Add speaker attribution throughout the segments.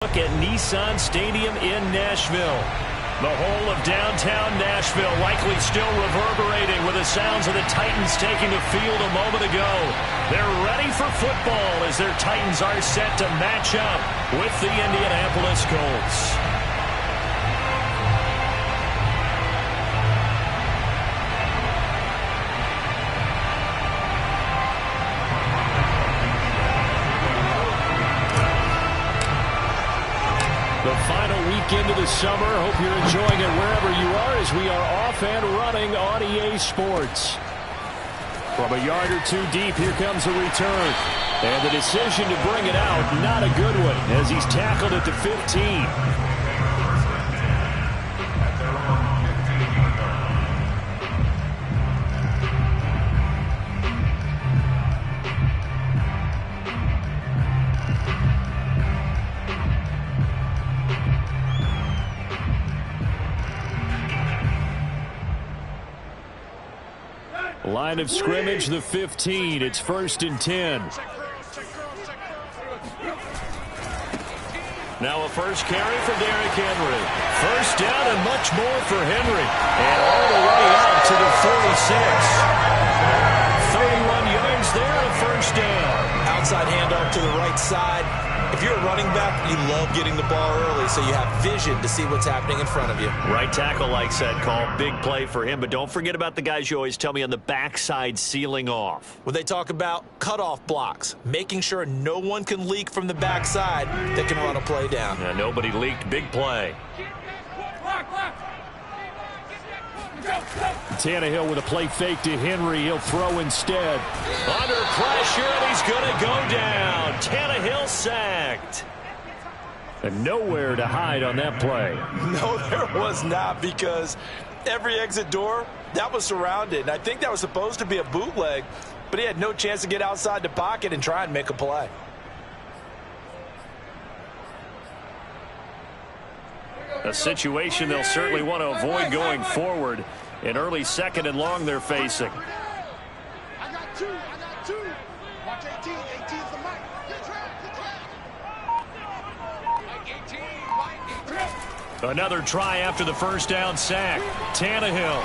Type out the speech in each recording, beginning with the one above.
Speaker 1: Look at Nissan Stadium in Nashville. The whole of downtown Nashville likely still reverberating with the sounds of the Titans taking the field a moment ago. They're ready for football as their Titans are set to match up with the Indianapolis Colts. The final weekend of the summer. Hope you're enjoying it wherever you are as we are off and running on EA Sports. From a yard or two deep, here comes a return. And the decision to bring it out, not a good one, as he's tackled at the 15. Line of scrimmage, the 15. It's 1st and 10. Now a first carry for Derrick Henry. First down and much more for Henry. And all the way out to the 46. 31 yards there, a first down.
Speaker 2: Outside handoff to the right side. If you're a running back, you love getting the ball early so you have vision to see what's happening in front of you.
Speaker 1: Right tackle likes that call. Big play for him. But don't forget about the guys you always tell me on the backside sealing off.
Speaker 2: When they talk about cutoff blocks, making sure no one can leak from the backside that can run a play down.
Speaker 1: Yeah, nobody leaked. Big play. Tannehill with a play fake to Henry. He'll throw instead. Under pressure, and he's going to go down. Tannehill sacked. And nowhere to hide on that play.
Speaker 2: No, there was not, because every exit door, that was surrounded. And I think that was supposed to be a bootleg, but he had no chance to get outside the pocket and try and make a play.
Speaker 1: A situation they'll certainly want to avoid going forward. An early 2nd and long they're facing.
Speaker 3: I got two. Watch 18. 18's the mic.
Speaker 1: Another try after the first down sack. Tannehill.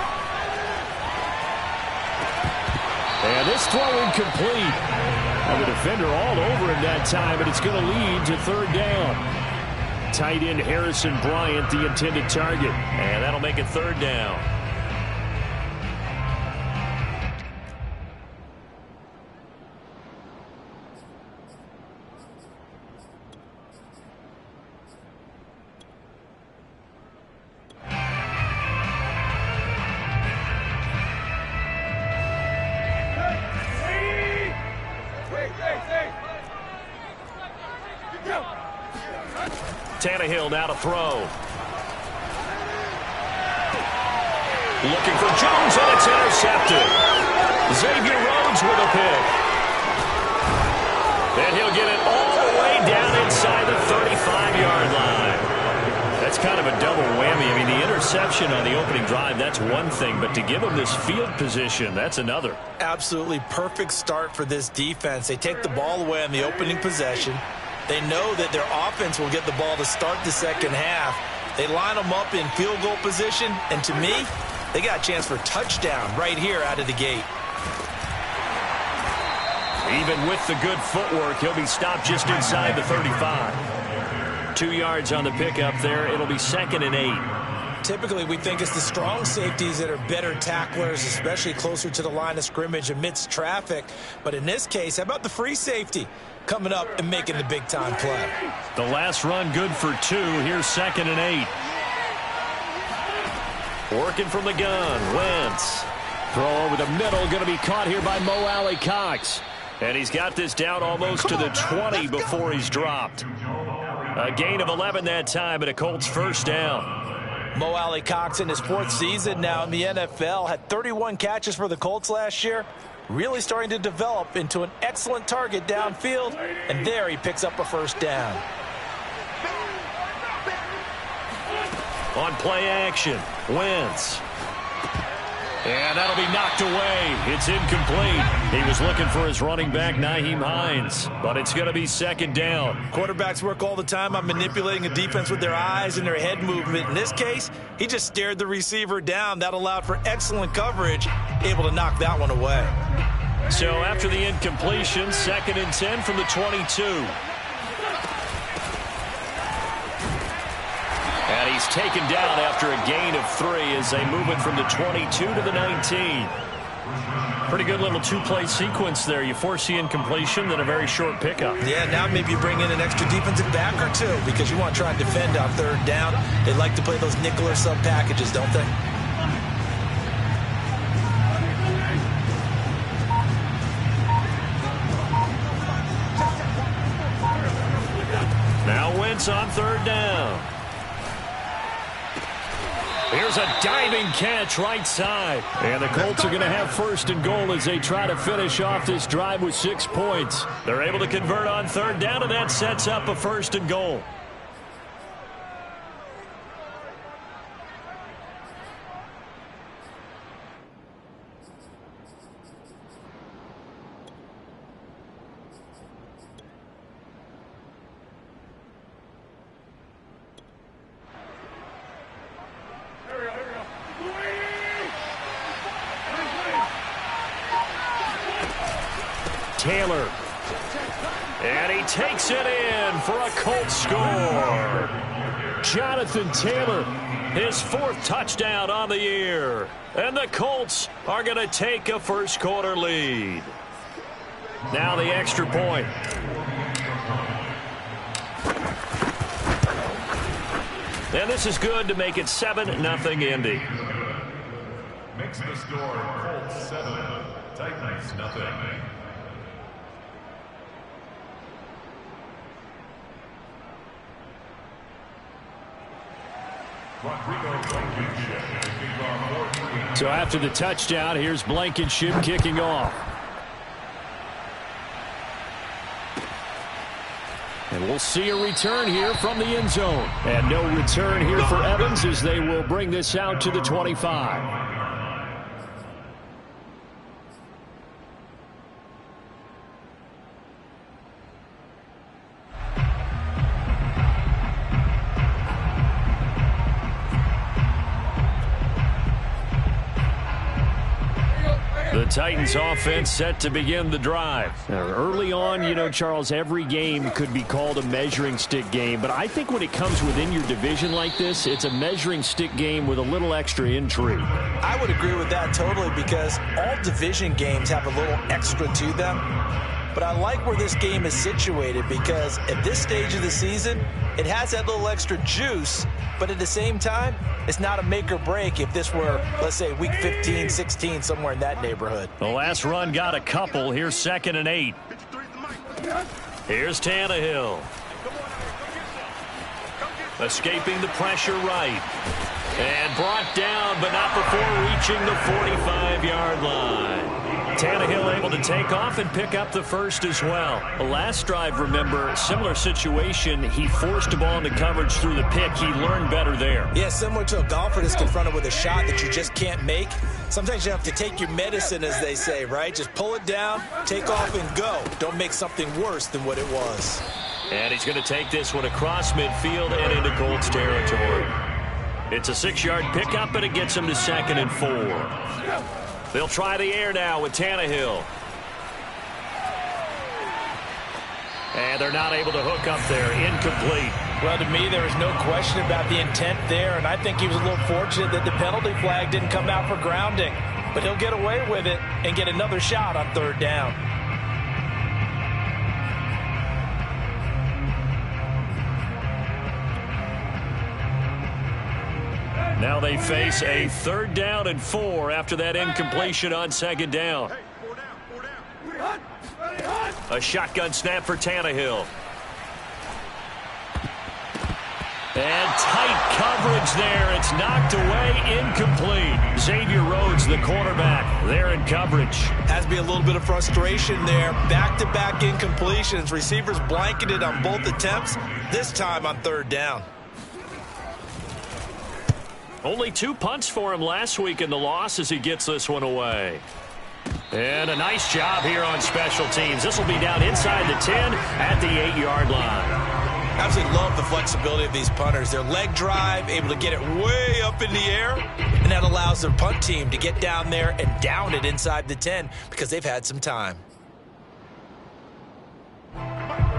Speaker 1: And this throw incomplete. And the defender all over him that time, but it's going to lead to 3rd down. Tight end Harrison Bryant, the intended target. And that'll make it 3rd down. Tannehill now to throw. Looking for Jones, and it's intercepted. Xavier Rhodes with a pick. And he'll get it all the way down inside the 35-yard line. That's kind of a double whammy. I mean, the interception on the opening drive, that's one thing, but to give him this field position, that's another.
Speaker 2: Absolutely perfect start for this defense. They take the ball away on the opening possession. They know that their offense will get the ball to start the second half. They line them up in field goal position, and to me, they got a chance for a touchdown right here out of the gate.
Speaker 1: Even with the good footwork, he'll be stopped just inside the 35. 2 yards on the pickup there. It'll be 2nd and 8.
Speaker 2: Typically, we think it's the strong safeties that are better tacklers, especially closer to the line of scrimmage amidst traffic. But in this case, how about the free safety coming up and making the big-time play?
Speaker 1: The last run good for 2. Here's 2nd and 8. Working from the gun. Wentz. Throw over the middle. Going to be caught here by Mo Alley-Cox. And he's got this down almost to the 20 before he's dropped. A gain of 11 that time, and a Colts first down.
Speaker 2: Mo Alley-Cox in his 4th season now in the NFL had 31 catches for the Colts last year. Really starting to develop into an excellent target downfield, and there he picks up a first down.
Speaker 1: On play action, Wentz. And that'll be knocked away. It's incomplete. He was looking for his running back, Nyheim Hines, but it's going to be second down.
Speaker 2: Quarterbacks work all the time on manipulating a defense with their eyes and their head movement. In this case, he just stared the receiver down. That allowed for excellent coverage, able to knock that one away.
Speaker 1: So after the incompletion, 2nd and 10 from the 22. And he's taken down after a gain of 3 as they move it from the 22 to the 19. Pretty good little two-play sequence there. You force the incompletion, then a very short pickup.
Speaker 2: Yeah, now maybe you bring in an extra defensive back or two because you want to try and defend on 3rd down. They like to play those nickel or sub packages, don't they?
Speaker 1: Now Wentz on 3rd down. Here's a diving catch right side. And the Colts are going to have 1st and goal as they try to finish off this drive with 6 points. They're able to convert on 3rd down, and that sets up a 1st and goal. Taylor. And he takes it in for a Colts score. Jonathan Taylor, his 4th touchdown on the year. And the Colts are going to take a first-quarter lead. Now the extra point. And this is good to make it 7-0 Indy.
Speaker 4: Makes the score Colts 7, Titans 0.
Speaker 1: So after the touchdown, here's Blankenship kicking off. And we'll see a return here from the end zone. And no return here for Evans as they will bring this out to the 25. The Titans offense set to begin the drive. Now, early on, you know, Charles, every game could be called a measuring stick game. But I think when it comes within your division like this, it's a measuring stick game with a little extra intrigue.
Speaker 2: I would agree with that totally because all division games have a little extra to them. But I like where this game is situated because at this stage of the season, it has that little extra juice. But at the same time, it's not a make or break if this were, let's say, week 15, 16, somewhere in that neighborhood.
Speaker 1: The last run got a couple. Here's 2nd and 8. Here's Tannehill. Escaping the pressure right. And brought down, but not before reaching the 45-yard line. Tannehill able to take off and pick up the first as well. The last drive, remember, similar situation. He forced the ball into coverage through the pick. He learned better there.
Speaker 2: Yeah, similar to a golfer that's confronted with a shot that you just can't make. Sometimes you have to take your medicine, as they say, right? Just pull it down, take off, and go. Don't make something worse than what it was.
Speaker 1: And he's going to take this one across midfield and into Colts territory. It's a 6-yard pickup, and it gets him to 2nd and 4. They'll try the air now with Tannehill. And they're not able to hook up there. Incomplete.
Speaker 2: Well, to me, there is no question about the intent there, and I think he was a little fortunate that the penalty flag didn't come out for grounding. But he'll get away with it and get another shot on 3rd down.
Speaker 1: Now they face a 3rd down and 4 after that incompletion on 2nd down. A shotgun snap for Tannehill. And tight coverage there. It's knocked away, incomplete. Xavier Rhodes, the quarterback, there in coverage.
Speaker 2: Has to be a little bit of frustration there. Back-to-back incompletions. Receivers blanketed on both attempts, this time on 3rd down.
Speaker 1: Only 2 punts for him last week in the loss as he gets this one away. And a nice job here on special teams. This will be down inside the 10 at the 8-yard line.
Speaker 2: Absolutely love the flexibility of these punters. Their leg drive, able to get it way up in the air, and that allows their punt team to get down there and down it inside the 10 because they've had some time.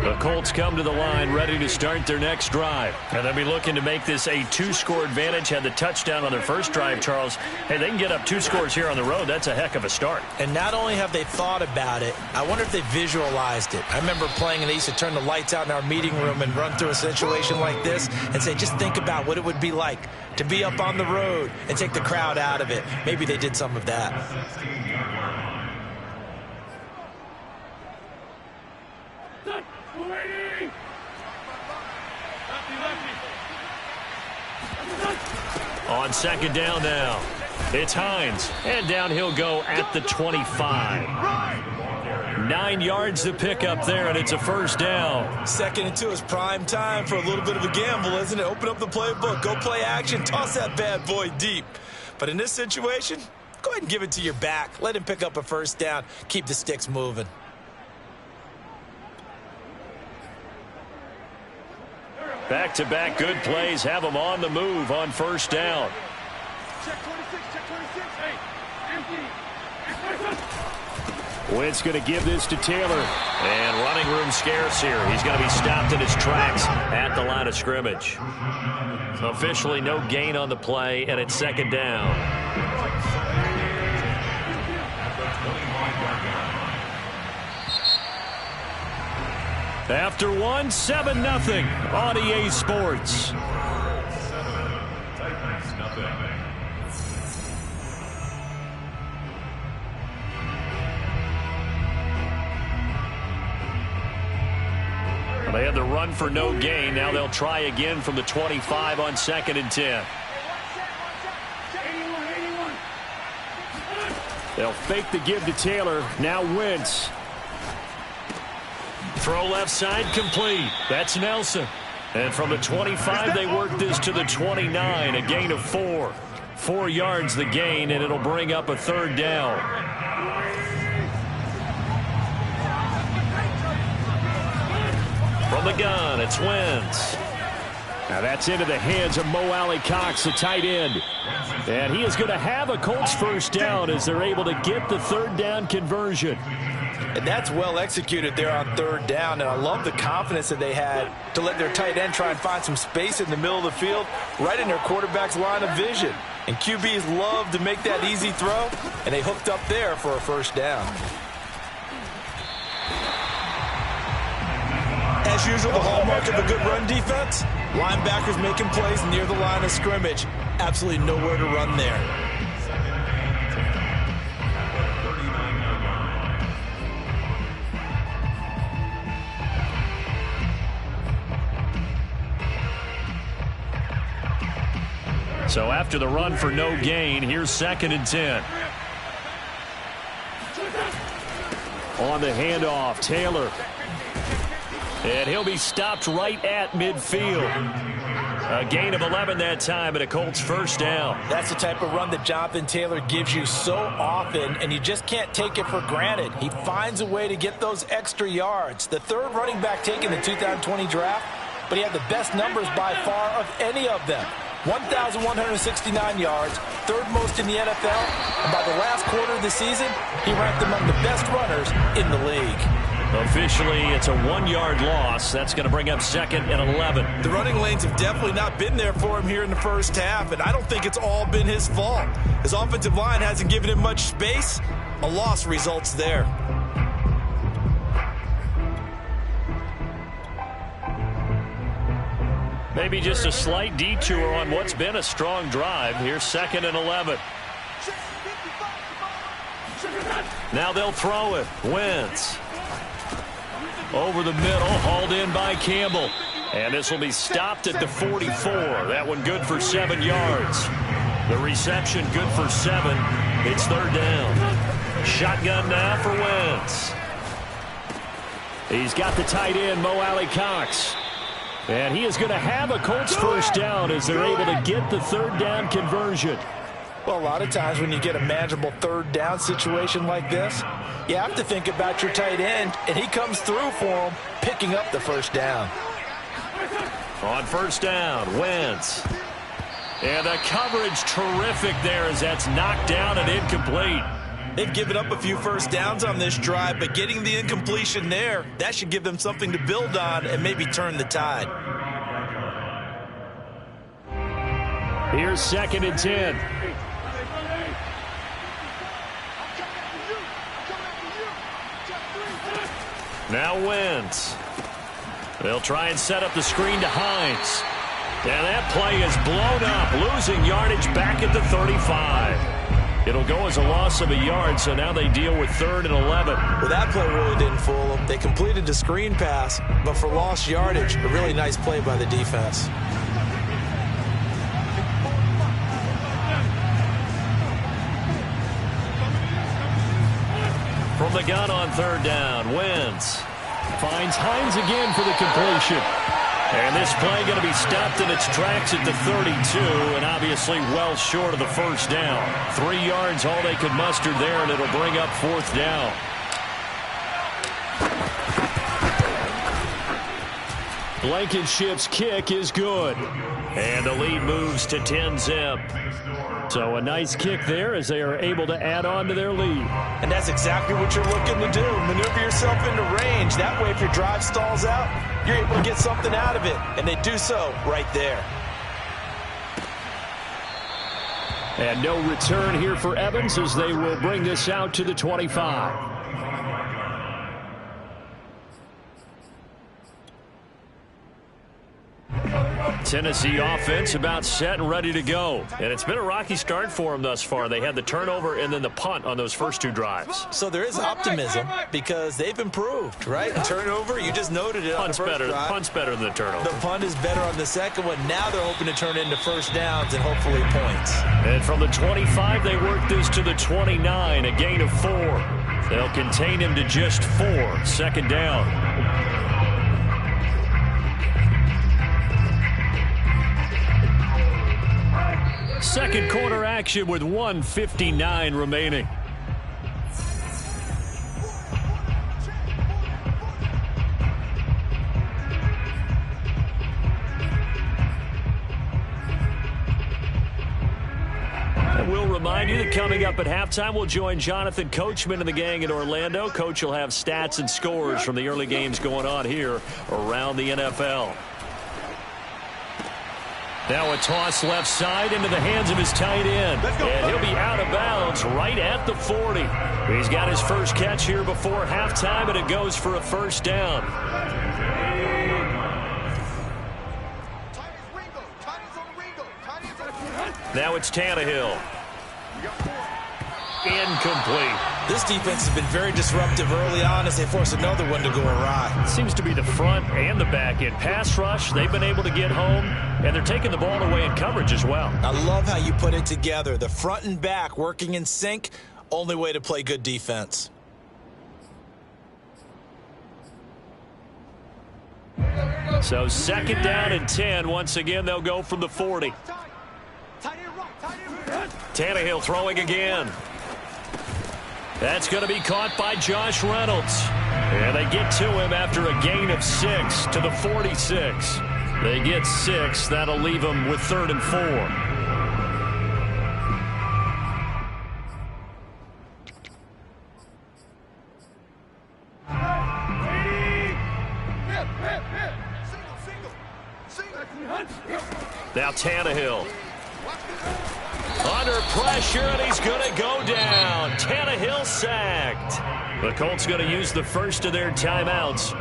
Speaker 1: The Colts come to the line ready to start their next drive. And they'll be looking to make this a 2-score advantage. Had the touchdown on their first drive, Charles. Hey, they can get up 2 scores here on the road. That's a heck of a start.
Speaker 2: And not only have they thought about it, I wonder if they visualized it. I remember playing and they used to turn the lights out in our meeting room and run through a situation like this and say, just think about what it would be like to be up on the road and take the crowd out of it. Maybe they did some of that.
Speaker 1: On second down now, it's Hines, and down he'll go at the 25. 9 yards to pick up there, and it's a first down.
Speaker 2: 2nd and 2 is prime time for a little bit of a gamble, isn't it? Open up the playbook, go play action, toss that bad boy deep. But in this situation, go ahead and give it to your back. Let him pick up a first down. Keep the sticks moving.
Speaker 1: Back-to-back good plays have them on the move on first down.
Speaker 3: Check 26, check 26. Hey, empty.
Speaker 1: Wentz going to give this to Taylor. And running room scarce here. He's going to be stopped in his tracks at the line of scrimmage. Officially no gain on the play, and it's second down. After 1, 7-0 on EA Sports. They had the run for no gain. Now they'll try again from the 25 on 2nd and 10. They'll fake the give to Taylor. Now Wentz. Throw left side complete. That's Nelson. And from the 25, they work this to the 29. A gain of 4. 4 yards the gain, and it'll bring up a third down. From the gun, it's Wentz. Now that's into the hands of Mo Alley-Cox, the tight end. And he is going to have a Colts first down as they're able to get the third down conversion.
Speaker 2: And that's well executed there on third down. And I love the confidence that they had to let their tight end try and find some space in the middle of the field, right in their quarterback's line of vision. And QBs love to make that easy throw, and they hooked up there for a first down. As usual, the hallmark of a good run defense, linebackers making plays near the line of scrimmage. Absolutely nowhere to run there.
Speaker 1: So after the run for no gain, here's 2nd and 10. On the handoff, Taylor. And he'll be stopped right at midfield. A gain of 11 that time, and a Colts first down.
Speaker 2: That's the type of run that Jonathan Taylor gives you so often, and you just can't take it for granted. He finds a way to get those extra yards. The third running back taken in the 2020 draft, but he had the best numbers by far of any of them. 1,169 yards, third most in the NFL, and by the last quarter of the season, he ranked among the best runners in the league.
Speaker 1: Officially, it's a 1-yard loss. That's going to bring up 2nd and 11.
Speaker 2: The running lanes have definitely not been there for him here in the first half, and I don't think it's all been his fault. His offensive line hasn't given him much space. A loss results there.
Speaker 1: Maybe just a slight detour on what's been a strong drive. Here's 2nd and 11. Now they'll throw it. Wentz. Over the middle, hauled in by Campbell. And this will be stopped at the 44. That one good for 7 yards. The reception good for 7. It's third down. Shotgun now for Wentz. He's got the tight end, Mo Alley-Cox. And he is going to have a Colts first down as they're able to get the third down conversion.
Speaker 2: Well, a lot of times when you get a manageable third down situation like this, you have to think about your tight end, and he comes through for him, picking up the first down.
Speaker 1: On first down, Wentz. And the coverage terrific there as that's knocked down and incomplete.
Speaker 2: They've given up a few first downs on this drive, but getting the incompletion there, that should give them something to build on and maybe turn the tide.
Speaker 1: Here's 2nd and 10. Now Wentz. They'll try and set up the screen to Hines. And that play is blown up, losing yardage back at the 35. It'll go as a loss of a yard, so now they deal with 3rd and 11.
Speaker 2: Well, that play really didn't fool them. They completed the screen pass, but for lost yardage, a really nice play by the defense.
Speaker 1: From the gun on 3rd down, Wentz finds Hines again for the completion. And this play going to be stopped in its tracks at the 32, and obviously well short of the first down. 3 yards, all they could muster there, and it'll bring up 4th down. Blankenship's kick is good. And the lead moves to 10-zip. So a nice kick there as they are able to add on to their lead.
Speaker 2: And that's exactly what you're looking to do. Maneuver yourself into range. That way, if your drive stalls out, you're able to get something out of it. And they do so right there.
Speaker 1: And no return here for Evans as they will bring this out to the 25. Tennessee offense about set and ready to go. And it's been a rocky start for them thus far. They had the turnover and then the punt on those first 2 drives.
Speaker 2: So there is optimism because they've improved, right? Turnover, you just noted it on the first drive.
Speaker 1: Punt's better than the turnover.
Speaker 2: The punt is better on the second one. Now they're hoping to turn into first downs and hopefully points.
Speaker 1: And from the 25, they work this to the 29, a gain of 4. They'll contain him to just 4, 2nd down. Second quarter action with 1:59 remaining. And we'll remind you that coming up at halftime, we'll join Jonathan Coachman and the gang in Orlando. Coach will have stats and scores from the early games going on here around the NFL. Now a toss left side into the hands of his tight end. And he'll be out of bounds right at the 40. He's got his first catch here before halftime, and it goes for a first down. Now it's Tannehill. Incomplete.
Speaker 2: This defense has been very disruptive early on as they force another one to go awry.
Speaker 1: It seems to be the front and the back end. Pass rush, they've been able to get home, and they're taking the ball away in coverage as well.
Speaker 2: I love how you put it together. The front and back working in sync, only way to play good defense.
Speaker 1: So 2nd down and 10. Once again, they'll go from the 40. Tannehill throwing again. That's going to be caught by Josh Reynolds. And they get to him after a gain of 6 to the 46. They get 6. That'll leave them with 3rd and 4. Now Tannehill. Under pressure, and he's going to go down. Tannehill sacked. The Colts going to use the first of their timeouts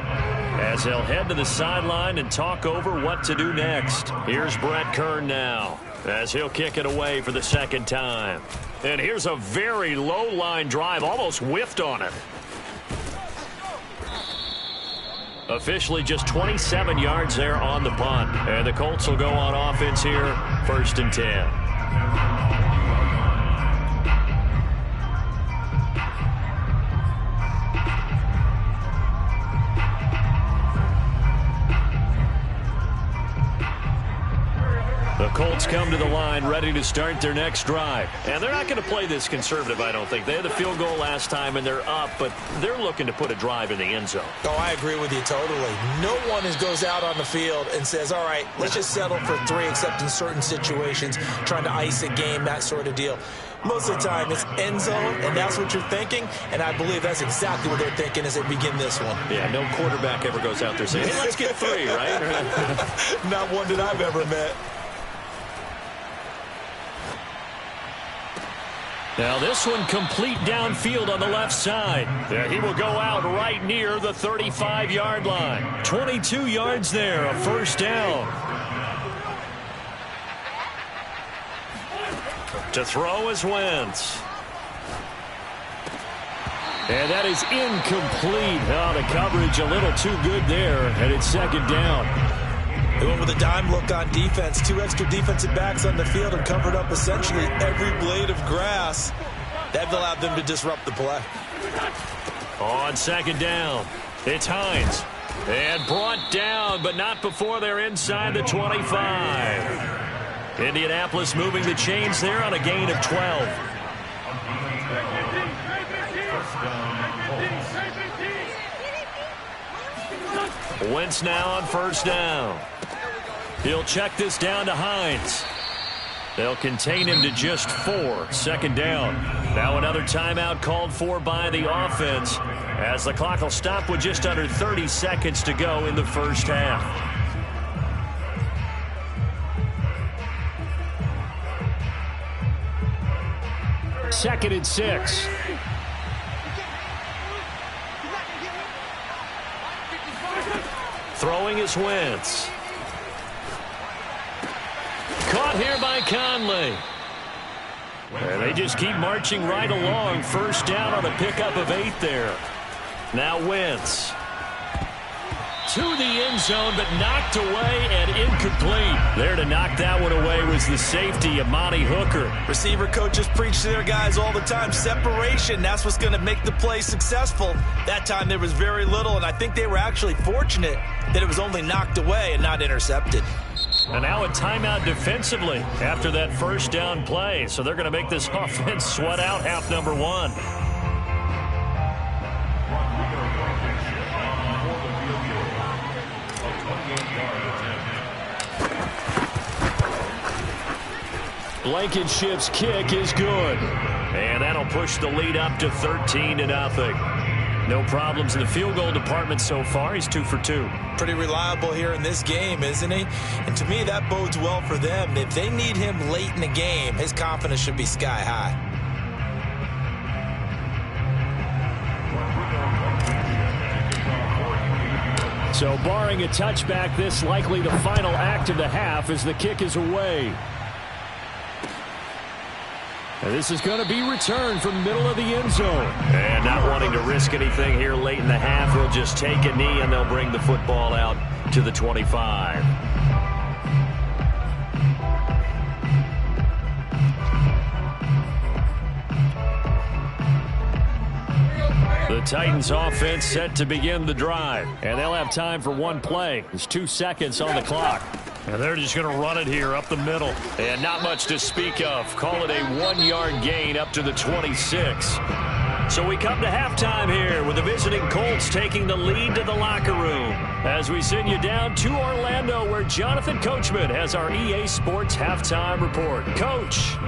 Speaker 1: as they'll head to the sideline and talk over what to do next. Here's Brett Kern now as he'll kick it away for the 2nd time. And here's a very low-line drive, almost whiffed on it. Officially just 27 yards there on the punt. And the Colts will go on offense here, 1st and 10. The Colts come to the line ready to start their next drive. And they're not going to play this conservative, I don't think. They had the field goal last time, and they're up, but they're looking to put a drive in the end zone.
Speaker 2: Oh, I agree with you totally. No one goes out on the field and says, all right, let's just settle for 3, except in certain situations, trying to ice a game, that sort of deal. Most of the time, it's end zone, and that's what you're thinking, and I believe that's exactly what they're thinking as they begin this one.
Speaker 1: Yeah, no quarterback ever goes out there saying, hey, let's get 3, right?
Speaker 2: Not one that I've ever met.
Speaker 1: Now this one complete downfield on the left side. Yeah, he will go out right near the 35-yard line. 22 yards there, a first down. To throw is Wentz. And that is incomplete. Oh, the coverage a little too good there, and it's second down.
Speaker 2: They went with a dime look on defense. 2 extra defensive backs on the field and covered up essentially every blade of grass. That allowed them to disrupt the play.
Speaker 1: On second down, it's Hines. And brought down, but not before they're inside the 25. Indianapolis moving the chains there on a gain of 12. Wentz now on first down. He'll check this down to Hines. They'll contain him to just 4. Second down. Now another timeout called for by the offense, as the clock will stop with just under 30 seconds to go in the first half. Second and 6. Throwing is Wentz. Caught here by Conley. And they just keep marching right along. First down on a pickup of 8 there. Now Wentz. To the end zone, but knocked away and incomplete. There to knock that one away was the safety, Amani Hooker.
Speaker 2: Receiver coaches preach to their guys all the time. Separation, that's what's going to make the play successful. That time there was very little, and I think they were actually fortunate that it was only knocked away and not intercepted.
Speaker 1: And now a timeout defensively after that first down play. So they're going to make this offense sweat out half number 1. Blankenship's kick is good. And that'll push the lead up to 13-0. No problems in the field goal department so far. He's 2 for 2.
Speaker 2: Pretty reliable here in this game, isn't he? And to me, that bodes well for them. If they need him late in the game, his confidence should be sky high.
Speaker 1: So barring a touchback, this likely the final act of the half as the kick is away. And this is going to be returned from middle of the end zone. And not wanting to risk anything here late in the half, they'll just take a knee and they'll bring the football out to the 25. The Titans offense set to begin the drive. And they'll have time for one play. There's 2 seconds on the clock. And they're just going to run it here up the middle. And not much to speak of. Call it a 1-yard gain up to the 26. So we come to halftime here with the visiting Colts taking the lead to the locker room. As we send you down to Orlando, where Jonathan Coachman has our EA Sports halftime report. Coach.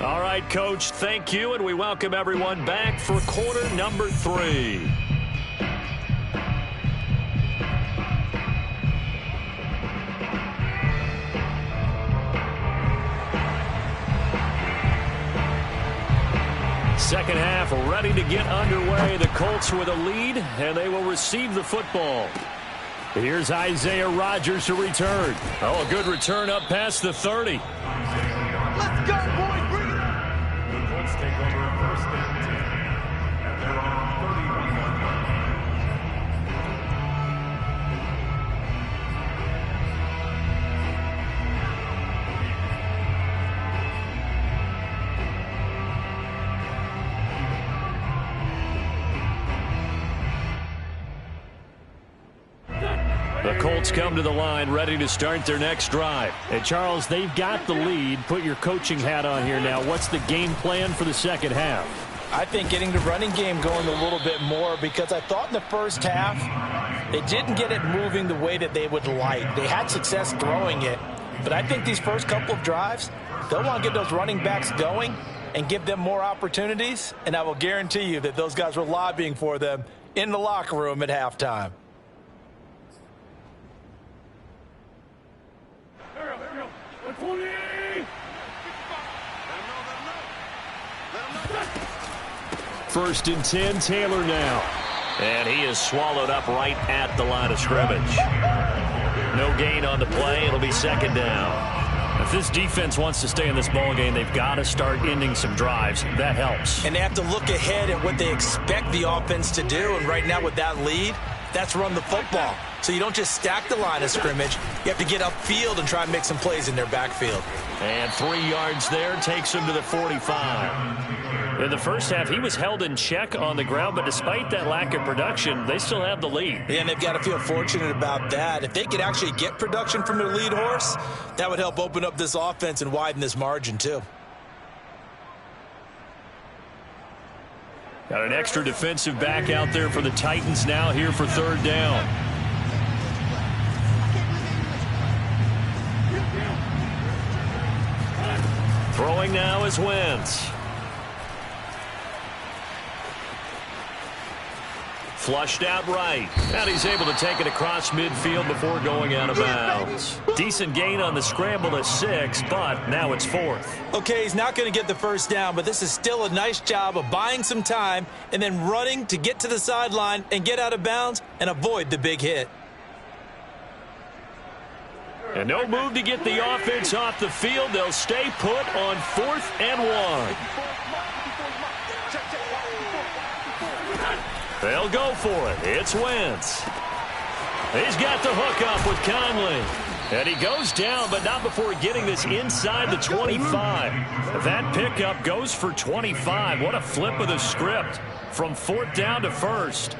Speaker 1: All right, Coach, thank you. And we welcome everyone back for quarter number 3. Second half ready to get underway. The Colts with a lead, and they will receive the football. Here's Isaiah Rodgers to return. Oh, a good return up past the 30.
Speaker 3: Let's go, boys. Bring it on.
Speaker 4: The Colts take over first and 10 at their own 31-yard line.
Speaker 1: The Colts come to the line ready to start their next drive. And Charles, they've got the lead. Put your coaching hat on here now. What's the game plan for the second half?
Speaker 2: I think getting the running game going a little bit more, because I thought in the first half they didn't get it moving the way that they would like. They had success throwing it, but I think these first couple of drives, they'll want to get those running backs going and give them more opportunities, and I will guarantee you that those guys were lobbying for them in the locker room at halftime.
Speaker 1: First and 10, Taylor now. And he is swallowed up right at the line of scrimmage. No gain on the play. It'll be second down. If this defense wants to stay in this ballgame, they've got to start ending some drives. That helps.
Speaker 2: And they have to look ahead at what they expect the offense to do. And right now with that lead, that's run the football. So you don't just stack the line of scrimmage. You have to get upfield and try and make some plays in their backfield.
Speaker 1: And 3 yards there takes him to the 45. In the first half, he was held in check on the ground, but despite that lack of production, they still have the lead.
Speaker 2: Yeah, and they've got to feel fortunate about that. If they could actually get production from their lead horse, that would help open up this offense and widen this margin too.
Speaker 1: Got an extra defensive back out there for the Titans now here for third down. Throwing now is Wentz. Flushed out right. And he's able to take it across midfield before going out of bounds. Decent gain on the scramble at 6, but now it's 4th.
Speaker 2: Okay, he's not going to get the first down, but this is still a nice job of buying some time and then running to get to the sideline and get out of bounds and avoid the big hit.
Speaker 1: And no move to get the offense off the field. They'll stay put on 4th and 1. They'll go for it. It's Wentz. He's got the hook up with Conley. And he goes down, but not before getting this inside the 25. That pickup goes for 25. What a flip of the script from 4th down to 1st.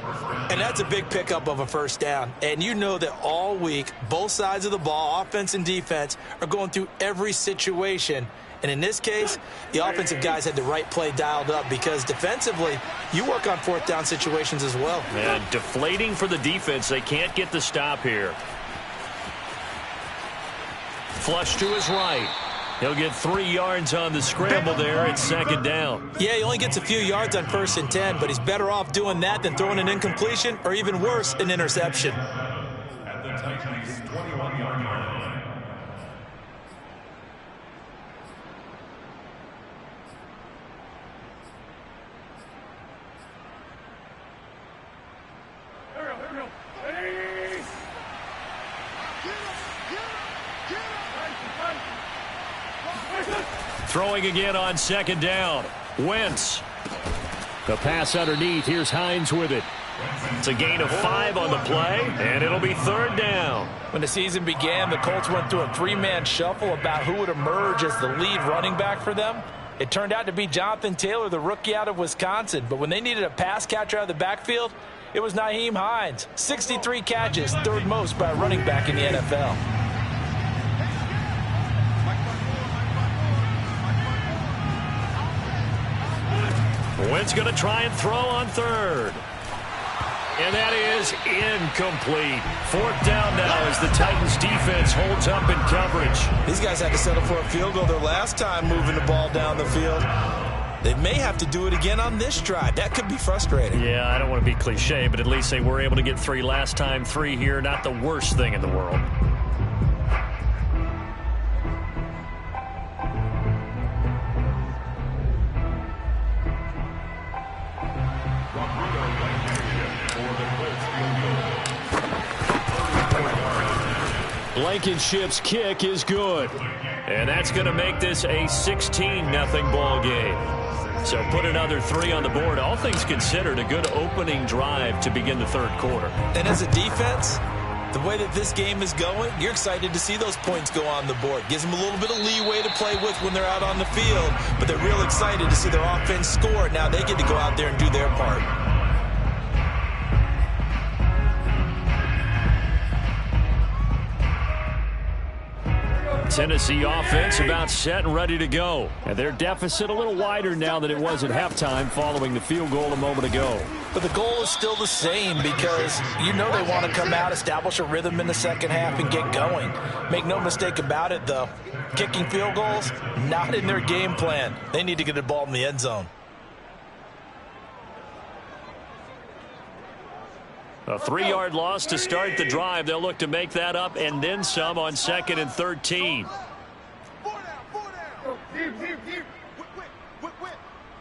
Speaker 2: And that's a big pickup of a first down. And you know that all week, both sides of the ball, offense and defense, are going through every situation. And in this case, the offensive guys had the right play dialed up, because defensively, you work on 4th down situations as well.
Speaker 1: And deflating for the defense. They can't get the stop here. Flush to his right. He'll get 3 yards on the scramble there at second down.
Speaker 2: Yeah, he only gets a few yards on 1st and 10, but he's better off doing that than throwing an incompletion or even worse, an interception.
Speaker 4: At the Titans' 21-yard line.
Speaker 1: Throwing again on second down. Wentz. The pass underneath. Here's Hines with it. It's a gain of 5 on the play, and it'll be third down.
Speaker 2: When the season began, the Colts went through a 3-man shuffle about who would emerge as the lead running back for them. It turned out to be Jonathan Taylor, the rookie out of Wisconsin. But when they needed a pass catcher out of the backfield, it was Nyheim Hines. 63 catches, 3rd most by a running back in the NFL.
Speaker 1: Wentz going to try and throw on 3rd. And that is incomplete. 4th down now as the Titans defense holds up in coverage.
Speaker 2: These guys had to settle for a field goal their last time moving the ball down the field. They may have to do it again on this drive. That could be frustrating.
Speaker 1: Yeah, I don't want to be cliche, but at least they were able to get 3 last time. 3 here, not the worst thing in the world. Blankenship's kick is good. And that's going to make this a 16-0 ball game. So put another 3 on the board. All things considered, a good opening drive to begin the 3rd quarter.
Speaker 2: And as a defense, the way that this game is going, you're excited to see those points go on the board. Gives them a little bit of leeway to play with when they're out on the field. But they're real excited to see their offense score. Now they get to go out there and do their part.
Speaker 1: Tennessee offense about set and ready to go. And their deficit a little wider now than it was at halftime following the field goal a moment ago.
Speaker 2: But the goal is still the same because you know they want to come out, establish a rhythm in the second half, and get going. Make no mistake about it, though. Kicking field goals, not in their game plan. They need to get the ball in the end zone.
Speaker 1: A 3-yard loss to start the drive. They'll look to make that up and then some on 2nd and 13.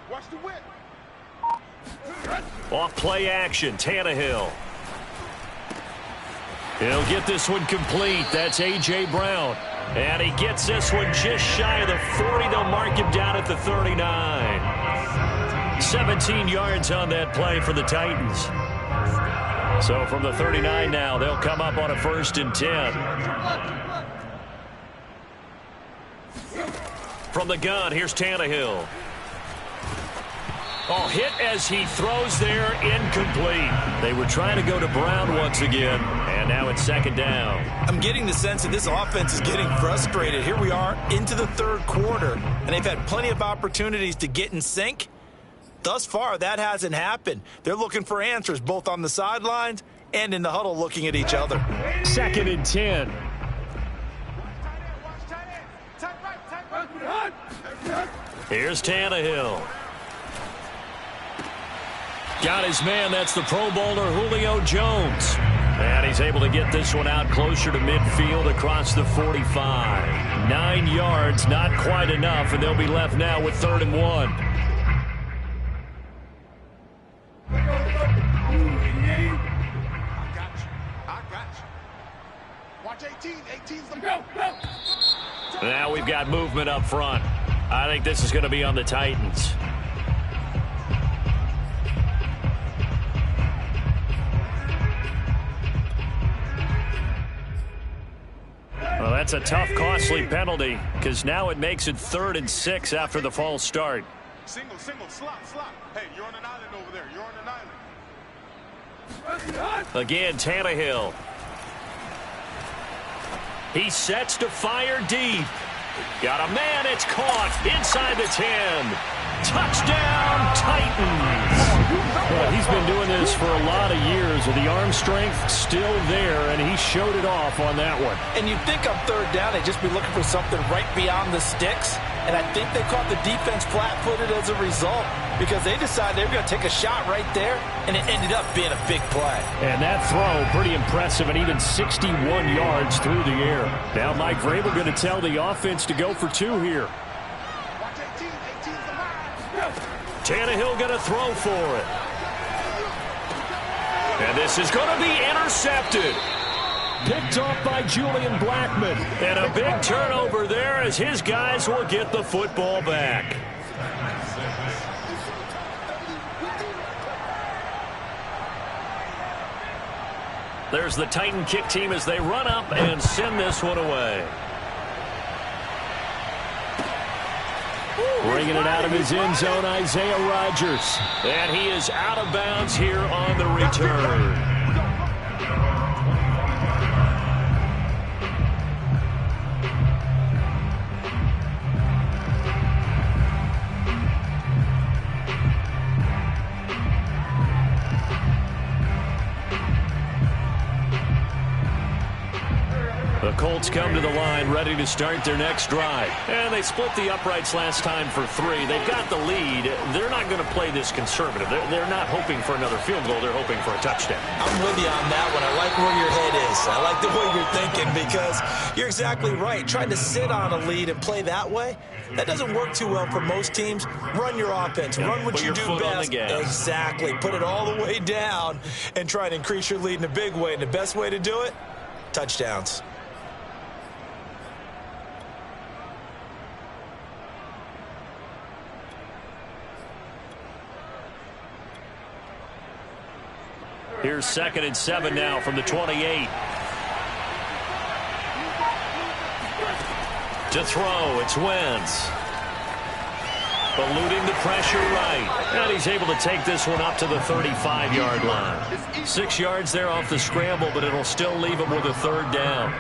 Speaker 3: Watch the whip.
Speaker 1: Off play action, Tannehill. He'll get this one complete. That's A.J. Brown. And he gets this one just shy of the 40. They'll mark him down at the 39. 17 yards on that play for the Titans. So from the 39 now, they'll come up on a 1st and 10. From the gun, here's Tannehill. Oh, hit as he throws there, incomplete. They were trying to go to Brown once again, and now it's 2nd down.
Speaker 2: I'm getting the sense that this offense is getting frustrated. Here we are into the 3rd quarter, and they've had plenty of opportunities to get in sync. Thus far, that hasn't happened. They're looking for answers both on the sidelines and in the huddle looking at each other.
Speaker 1: 2nd and 10. Here's Tannehill. Got his man. That's the Pro Bowler Julio Jones. And he's able to get this one out closer to midfield across the 45. 9 yards, not quite enough, and they'll be left now with 3rd and 1. Now we've got movement up front. I think this is going to be on the Titans. Well, that's a tough, costly penalty because now it makes it 3rd and 6 after the false start.
Speaker 3: Single, slot. Hey, you're on an island over there. You're on an island.
Speaker 1: Again, Tannehill. He sets to fire deep. Got a man. It's caught inside the 10. Touchdown, Titans. Well, he's been doing this for a lot of years, with the arm strength still there, and he showed it off on that one.
Speaker 2: And you'd think on 3rd down they'd just be looking for something right beyond the sticks. And I think they caught the defense flat-footed as a result because they decided they were going to take a shot right there, and it ended up being a big play.
Speaker 1: And that throw, pretty impressive, and even 61 yards through the air. Now Mike Vrabel going to tell the offense to go for 2 here.
Speaker 3: Watch 18's the line.
Speaker 1: Tannehill going to throw for it. And this is going to be intercepted. Picked off by Julian Blackmon. And a big turnover there as his guys will get the football back. There's the Titan kick team as they run up and send this one away. Bringing it out of his end zone, Isaiah Rodgers. And he is out of bounds here on the return. The Colts come to the line ready to start their next drive. And they split the uprights last time for 3. They've got the lead. They're not going to play this conservative. They're not hoping for another field goal. They're hoping for a touchdown.
Speaker 2: I'm with you on that one. I like where your head is. I like the way you're thinking because you're exactly right. Trying to sit on a lead and play that way, that doesn't work too well for most teams. Run your offense. Run what you do best. Exactly. Put it all the way down and try to increase your lead in a big way. And the best way to do it, touchdowns.
Speaker 1: Here's 2nd and 7 now from the 28. To throw, it's Wentz. Eluding the pressure right. And he's able to take this one up to the 35-yard line. 6 yards there off the scramble, but it'll still leave him with a 3rd down.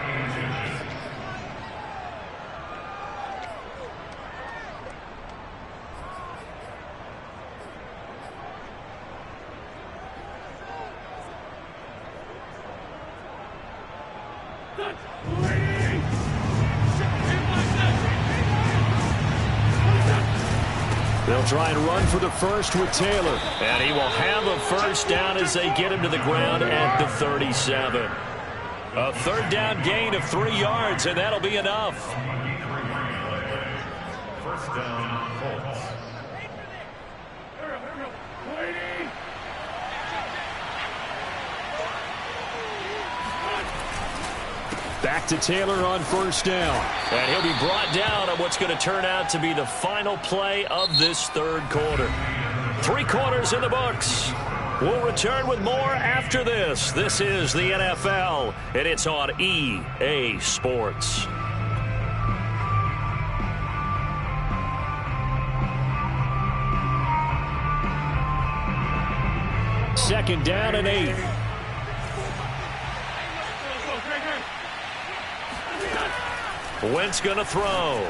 Speaker 1: They'll try and run for the first with Taylor. And he will have a first down as they get him to the ground at the 37. A third down gain of 3 yards, and that'll be enough.
Speaker 4: First down, Colts.
Speaker 1: Back to Taylor on first down. And he'll be brought down on what's going to turn out to be the final play of this third quarter. 3 quarters in the books. We'll return with more after this. This is the NFL, and it's on EA Sports. Second down and 8. Wentz going to throw.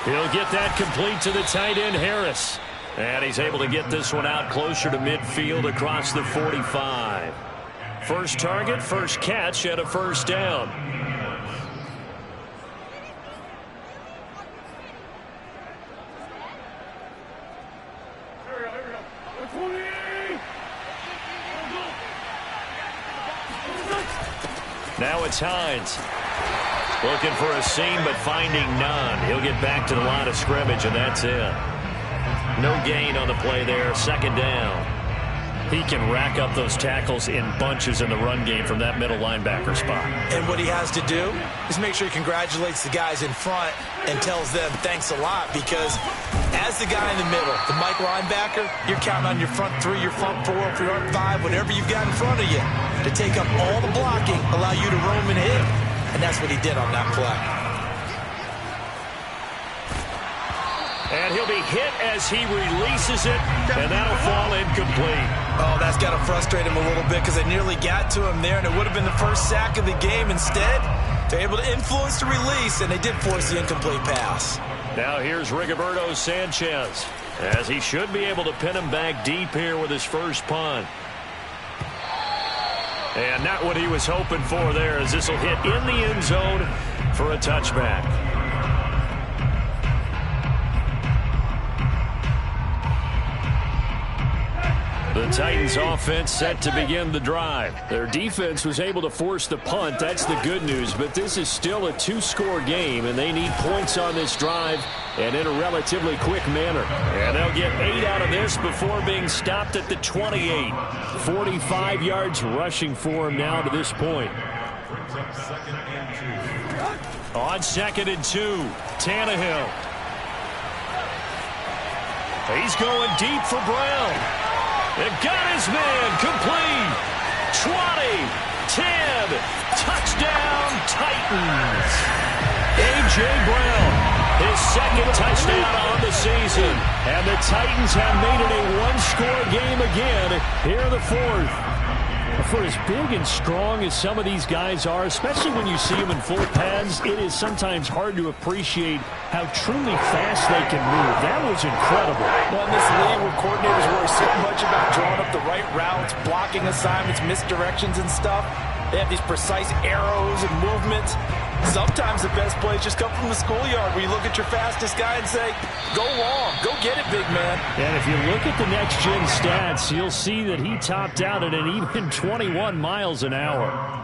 Speaker 1: He'll get that complete to the tight end, Harris. And he's able to get this one out closer to midfield across the 45. First target, first catch, and a first down. Now it's Hines. Looking for a seam, but finding none. He'll get back to the line of scrimmage, and that's it. No gain on the play there. Second down. He can rack up those tackles in bunches in the run game from that middle linebacker spot.
Speaker 2: And what he has to do is make sure he congratulates the guys in front and tells them thanks a lot, because as the guy in the middle, the Mike linebacker, you're counting on your front 3, your front 4, your front 5, whatever you've got in front of you to take up all the blocking, allow you to roam and hit. And that's what he did on that play.
Speaker 1: And he'll be hit as he releases it, and that'll fall incomplete.
Speaker 2: Oh, that's got to frustrate him a little bit, because they nearly got to him there, and it would have been the first sack of the game. Instead, they're able to influence the release, and they did force the incomplete pass.
Speaker 1: Now here's Rigoberto Sanchez, as he should be able to pin him back deep here with his first punt. And not what he was hoping for there, as this will hit in the end zone for a touchback. The Titans offense set to begin the drive. Their defense was able to force the punt. That's the good news. But this is still a 2-score game, and they need points on this drive and in a relatively quick manner. And they'll get 8 out of this before being stopped at the 28. 45 yards rushing for him now to this point. On 2nd and 2, Tannehill. He's going deep for Brown. They've got his man complete. 20, 10, touchdown Titans. A.J. Brown, his second touchdown on the season. And the Titans have made it a 1-score game again here in the 4th. For as big and strong as some of these guys are, especially when you see them in full pads, it is sometimes hard to appreciate how truly fast they can move. That was incredible.
Speaker 5: Well, in this league where coordinators worry so much about drawing up the right routes, blocking assignments, misdirections and stuff, they have these precise arrows and movements. Sometimes the best plays just come from the schoolyard, where you look at your fastest guy and say, go long, go get it, big man.
Speaker 1: And if you look at the next-gen stats, you'll see that he topped out at an even 21 miles an hour.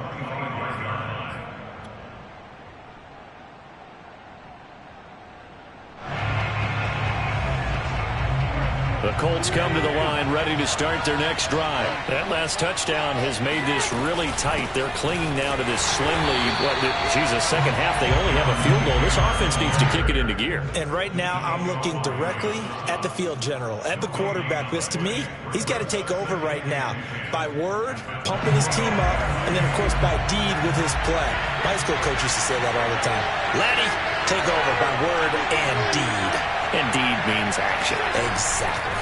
Speaker 1: The Colts come to the line ready to start their next drive. That last touchdown has made this really tight. They're clinging now to this slim lead. The second half, they only have a field goal. This offense needs to kick it into gear.
Speaker 2: And right now, I'm looking directly at the field general, at the quarterback. Because to me, he's got to take over right now. By word, pumping his team up, and then, of course, by deed with his play. My high school coach used to say that all the time. Laddie, take over by word and deed.
Speaker 1: And deed means action.
Speaker 2: Exactly.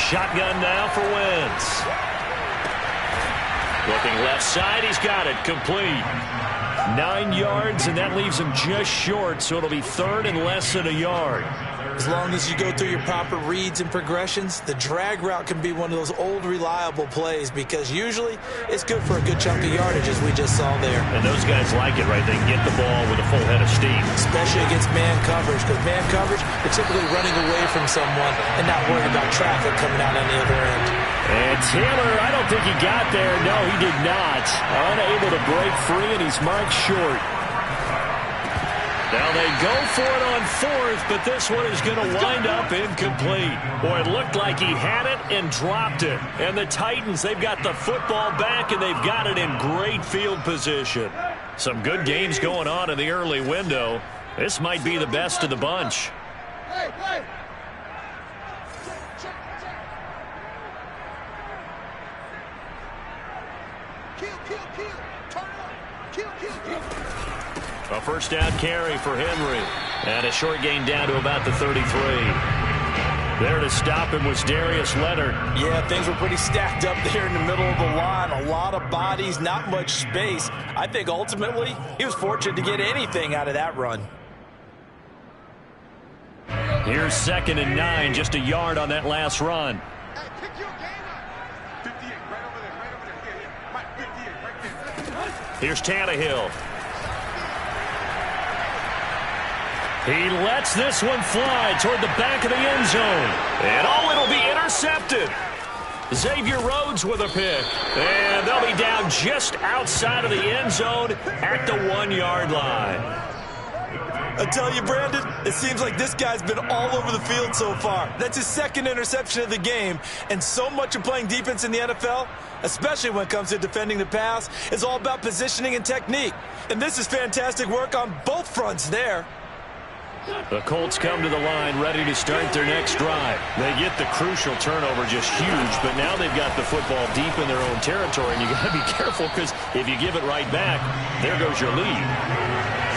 Speaker 1: Shotgun now for Wentz. Looking left side, he's got it. Complete. 9 yards, and that leaves him just short, so it'll be 3rd and less than a yard.
Speaker 2: As long as you go through your proper reads and progressions, the drag route can be one of those old reliable plays because usually it's good for a good chunk of yardage, as we just saw there.
Speaker 1: And those guys like it, right? They can get the ball with a full head of steam.
Speaker 2: Especially against man coverage, because man coverage, they're typically running away from someone and not worried about traffic coming out on the other end.
Speaker 1: And Taylor, I don't think he got there. No, he did not. Unable to break free, and he's marked short. Now they go for it on fourth, but this one is going to wind up incomplete. Boy, it looked like he had it and dropped it. And the Titans, they've got the football back, and they've got it in great field position. Some good games going on in the early window. This might be the best of the bunch.
Speaker 3: Hey, hey. Kill. Turn it up. Kill.
Speaker 1: A first down carry for Henry. And a short gain down to about the 33. There to stop him was Darius Leonard.
Speaker 5: Yeah, things were pretty stacked up there in the middle of the line. A lot of bodies, not much space. I think ultimately he was fortunate to get anything out of that run.
Speaker 1: Here's 2nd and 9, just a yard on that last run.
Speaker 3: Hey, pick your game up. 58, right over there. Yeah. Mike, 58, right there.
Speaker 1: Here's Tannehill. He lets this one fly toward the back of the end zone. And it'll be intercepted. Xavier Rhodes with a pick. And they'll be down just outside of the end zone at the 1-yard line.
Speaker 2: I tell you, Brandon, it seems like this guy's been all over the field so far. That's his 2nd interception of the game. And so much of playing defense in the NFL, especially when it comes to defending the pass, is all about positioning and technique. And this is fantastic work on both fronts there.
Speaker 1: The Colts come to the line ready to start their next drive. They get the crucial turnover, just huge, but now they've got the football deep in their own territory, and you got to be careful because if you give it right back, there goes your lead.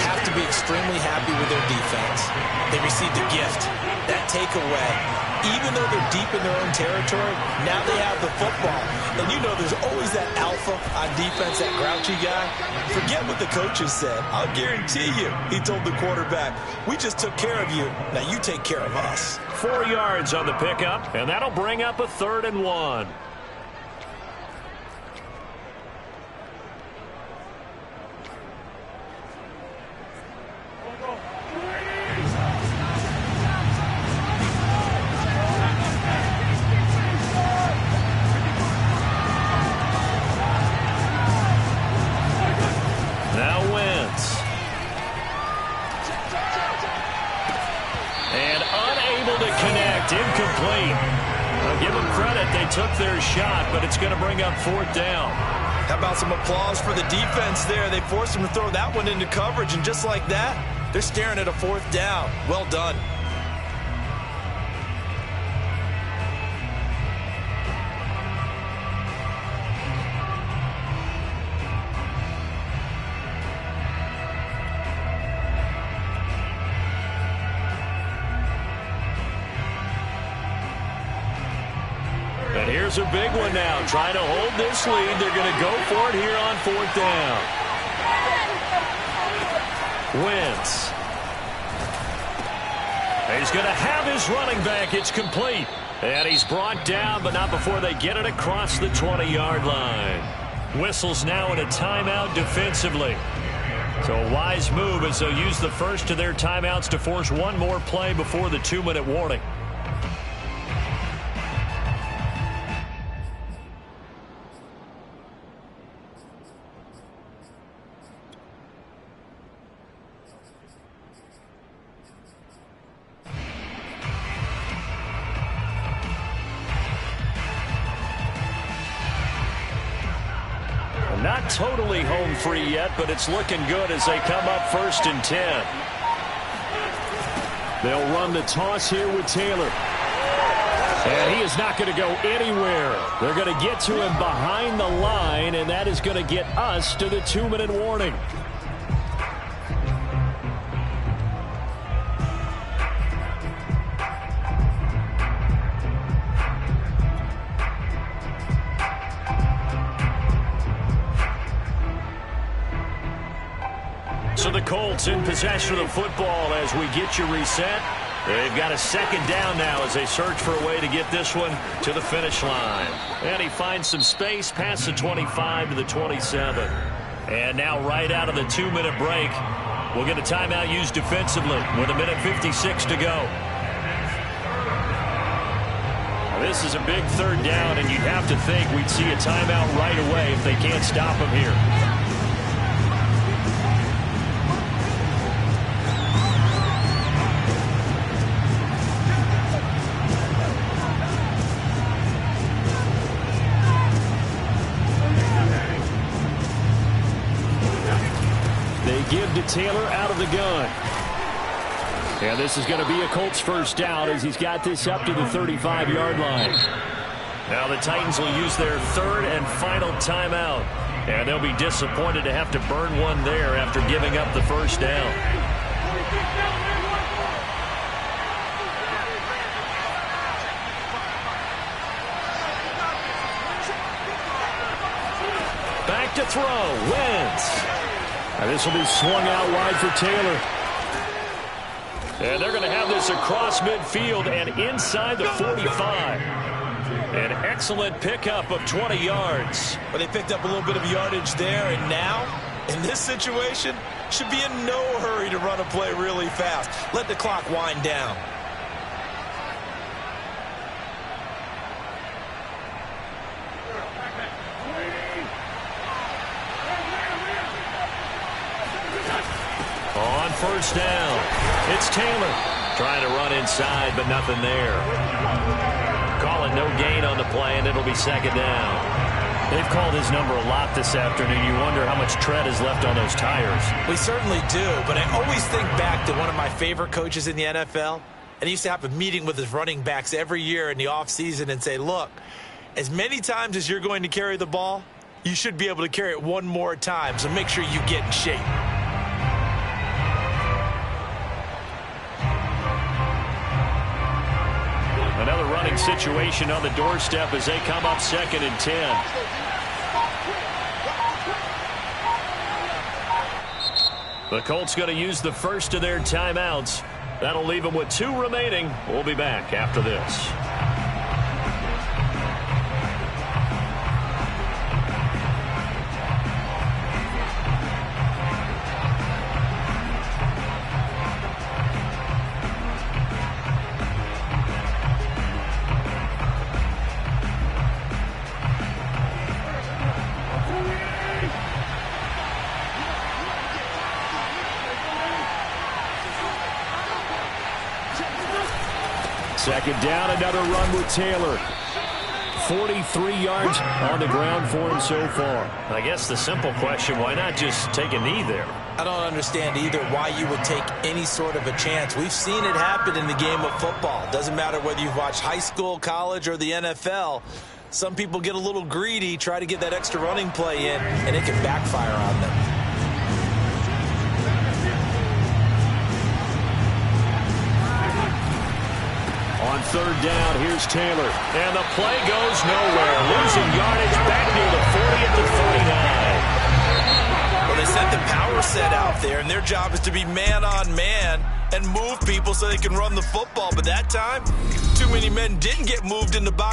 Speaker 2: Have to be extremely happy with their defense. They received a gift, that takeaway. Even though they're deep in their own territory, now they have the football. And you know there's always that alpha on defense, that grouchy guy. Forget what the coaches said. I'll guarantee you, he told the quarterback, we just took care of you. Now you take care of us.
Speaker 1: 4 yards on the pickup, and that'll bring up a 3rd and 1. Incomplete. I'll give them credit. They took their shot, but it's going to bring up 4th down.
Speaker 2: How about some applause for the defense there? They forced him to throw that one into coverage, and just like that, they're staring at a 4th down. Well done.
Speaker 1: Here's a big one now. Trying to hold this lead. They're going to go for it here on 4th down. Wentz. He's going to have his running back. It's complete. And he's brought down, but not before they get it across the 20-yard line. Whistles now in a timeout defensively. So a wise move as they'll use the first of their timeouts to force one more play before the 2-minute warning. Not totally home free yet, but it's looking good as they come up 1st and 10. They'll run the toss here with Taylor. And he is not going to go anywhere. They're going to get to him behind the line, and that is going to get us to the 2-minute warning. So the Colts in possession of the football as we get you reset. They've got a second down now as they search for a way to get this one to the finish line. And he finds some space past the 25 to the 27. And now right out of the 2-minute break, we'll get a timeout used defensively with 1:56 to go. This is a big third down, and you'd have to think we'd see a timeout right away if they can't stop him here. Give to Taylor out of the gun. And this is going to be a Colts first down as he's got this up to the 35-yard line. Now the Titans will use their third and final timeout. And they'll be disappointed to have to burn one there after giving up the first down. Back to throw. Wentz. This will be swung out wide for Taylor. And they're going to have this across midfield and inside the 45. An excellent pickup of 20 yards.
Speaker 2: But they picked up a little bit of yardage there, and now, in this situation, should be in no hurry to run a play really fast. Let the clock wind down.
Speaker 1: On first down, it's Taylor trying to run inside, but nothing there. Calling no gain on the play, and it'll be second down. They've called his number a lot this afternoon. You wonder how much tread is left on those tires.
Speaker 2: We certainly do, but I always think back to one of my favorite coaches in the NFL, and he used to have a meeting with his running backs every year in the offseason and say, look, as many times as you're going to carry the ball, you should be able to carry it one more time, so make sure you get in shape.
Speaker 1: Another running situation on the doorstep as they come up 2nd and 10. The Colts going to use the first of their timeouts. That'll leave them with 2 remaining. We'll be back after this. Second down, another run with Taylor. 43 yards on the ground for him so far. I guess the simple question, why not just take a knee there?
Speaker 2: I don't understand either why you would take any sort of a chance. We've seen it happen in the game of football. Doesn't matter whether you've watched high school, college, or the NFL. Some people get a little greedy, try to get that extra running play in, and it can backfire on them.
Speaker 1: On third down, here's Taylor. And the play goes nowhere. Losing yardage back near the 40 at the 39.
Speaker 2: Well, they sent the power set out there, and their job is to be man-on-man and move people so they can run the football. But that time, too many men didn't get moved in the box.